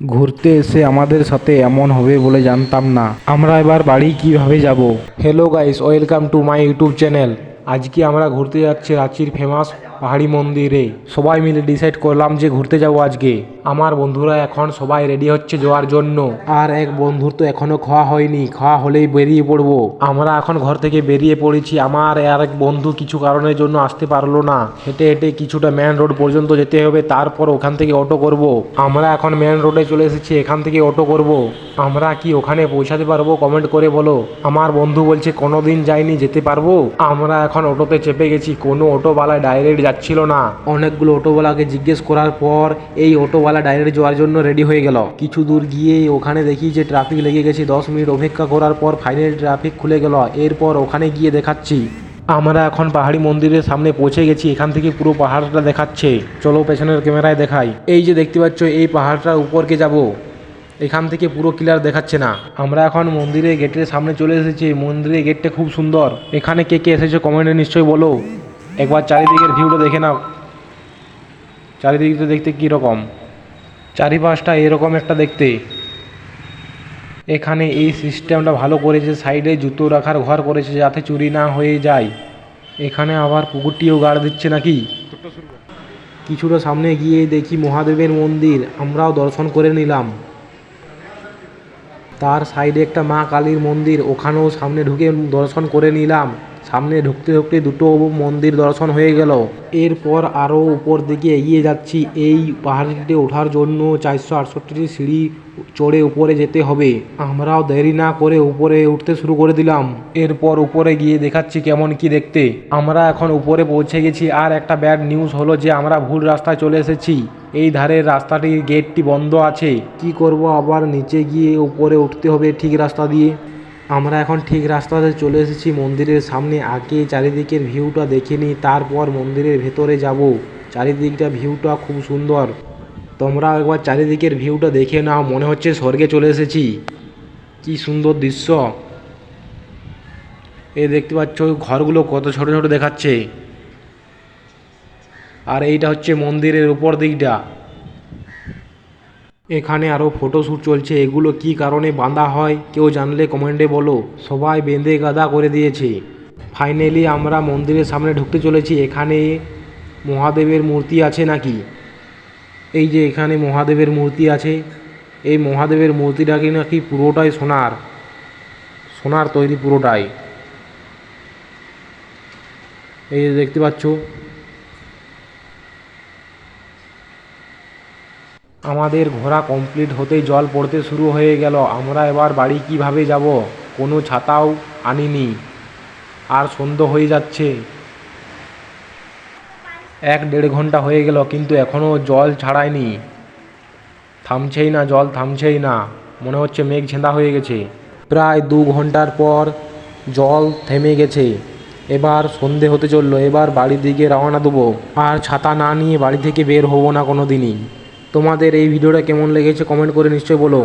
ঘুরতে এসে আমাদের সাথে এমন হবে বলে জানতাম না। আমরা এবার বাড়ি কিভাবে যাব? Hello guys, welcome to my YouTube channel. আজকে আমরা ঘুরতে যাচ্ছি রাঁচির ফেমাস পাহাড়ি মন্দিরে। সবাই মিলে ডিসাইড করলাম যে ঘুরতে যাব আজকে। আমার বন্ধুরা এখন সবাই রেডি হচ্ছে যাওয়ার জন্য। আর এক বন্ধুর তো এখনো খাওয়া হয়নি, খাওয়া হলেই বেরিয়ে পড়বো। আমরা এখন ঘর থেকে বেরিয়ে পড়েছি। আমার আর এক বন্ধু কিছু কারণের জন্য আসতে পারলো না। হেঁটে হেঁটে কিছুটা মেন রোড পর্যন্ত যেতে হবে, তারপর ওখান থেকে অটো করব। আমরা এখন মেন রোডে চলে এসেছি, এখান থেকে অটো করব। আমরা কি ওখানে পৌঁছাতে পারবো? কমেন্ট করে বলো। আমার বন্ধু বলছে কোনোদিন যাইনি, যেতে পারবো। আমরা এখন অটোতে চেপে গেছি। কোনো অটোওয়ালা ডাইরেক্ট যাচ্ছিল না। অনেকগুলো অটোওয়ালাকে জিজ্ঞেস করার পর এই অটোওয়ালা ডাইরেক্ট যাওয়ার জন্য রেডি হয়ে গেল। কিছু দূর গিয়ে ওখানে দেখি যে ট্রাফিক লেগে গেছে। 10 মিনিট অপেক্ষা করার পর ফাইনাল ট্রাফিক খুলে গেল। এরপর ওখানে গিয়ে দেখাচ্ছি। আমরা এখন পাহাড়ি মন্দিরের সামনে পৌঁছে গেছি। এখান থেকে পুরো পাহাড়টা দেখাচ্ছে। চলো পেছনের ক্যামেরায় দেখাই। এই যে দেখতে পাচ্ছ, এই পাহাড়টার উপরকে যাব। এখান থেকে পুরো ক্লিয়ার দেখাচ্ছে না। আমরা এখন মন্দিরের গেটের সামনে চলে এসেছি। মন্দিরের গেটটা খুব সুন্দর। এখানে কে কে এসেছে কমেন্টে নিশ্চয়ই বলো। একবার চারিদিকের ভিউটা দেখে নাও। চারিদিকটা দেখতে কীরকম, চারিপাশটা এরকম একটা দেখতে। এখানে এই সিস্টেমটা ভালো করেছে। সাইডে জুতো রাখার ঘর করেছে যাতে চুরি না হয়ে যায়। এখানে আবার পুকুরটিও গাড় দিচ্ছে নাকি। কিছুটা সামনে গিয়ে দেখি মহাদেবের মন্দির। আমরাও দর্শন করে নিলাম। তার সাইডে একটা মা কালীর মন্দির, ওখানেও সামনে ঢুকে দর্শন করে নিলাম। সামনে ঢুকতে ঢুকতে দুটো মন্দির দর্শন হয়ে গেল। এরপর আরও উপর দিকে এগিয়ে যাচ্ছি। এই পাহাড়টিতে ওঠার জন্য 468টি সিঁড়ি চড়ে উপরে যেতে হবে। আমরাও দেরি না করে উপরে উঠতে শুরু করে দিলাম। এরপর উপরে গিয়ে দেখাচ্ছি কেমন কি দেখতে। আমরা এখন উপরে পৌঁছে গেছি। আর একটা ব্যাড নিউজ হলো যে আমরা ভুল রাস্তায় চলে এসেছি। এই ধারের রাস্তাটির গেটটি বন্ধ আছে। কি করব, আবার নিচে গিয়ে উপরে উঠতে হবে ঠিক রাস্তা দিয়ে। আমরা এখন ঠিক রাস্তাতে চলে এসেছি মন্দিরের সামনে। আগে চারিদিকের ভিউটা দেখে নিই, তারপর মন্দিরের ভেতরে যাব। চারিদিকটা ভিউটা খুব সুন্দর। তোমরা একবার চারিদিকের ভিউটা দেখে নাও, মনে হচ্ছে স্বর্গে চলে এসেছি। কি সুন্দর দৃশ্য। এই দেখতে পাচ্ছ ঘরগুলো কত ছোট ছোট দেখাচ্ছে। আর এইটা হচ্ছে মন্দিরের উপর দিকটা। এখানে আরও ফটোশ্যুট চলছে। এগুলো কি কারণে বাঁধা হয় কেউ জানলে কমেন্টে বলো। সবাই বেঁধে গাদা করে দিয়েছে। ফাইনালি আমরা মন্দিরের সামনে ঢুকতে চলেছি। এখানে মহাদেবের মূর্তি আছে নাকি। এই যে এখানে মহাদেবের মূর্তি আছে। এই মহাদেবের মূর্তিটাকে নাকি পুরোটাই সোনার, সোনার তৈরি পুরোটাই। এই যে দেখতে পাচ্ছ। আমাদের ঘোরা কমপ্লিট হতেই জল পড়তে শুরু হয়ে গেল। আমরা এবার বাড়ি কিভাবে যাব? কোনো ছাতাও আনিনি। আর সন্ধ্যা হয়ে যাচ্ছে। 1-1.5 ঘন্টা হয়ে গেল কিন্তু এখনও জল ছাড়ায়নি। থামছেই না, জল থামছেই না। মনে হচ্ছে মেঘ ঝেঁদা হয়ে গেছে। প্রায় 2 ঘন্টার পর জল থেমে গেছে। এবার সন্ধে হতে চললো। এবার বাড়ির দিকে রওনা দেবো। আর ছাতা না নিয়ে বাড়ি থেকে বের হবো না কোনো দিনই। তোমাদের এই ভিডিওটা কেমন লেগেছে কমেন্ট করে নিশ্চয়ই বলো।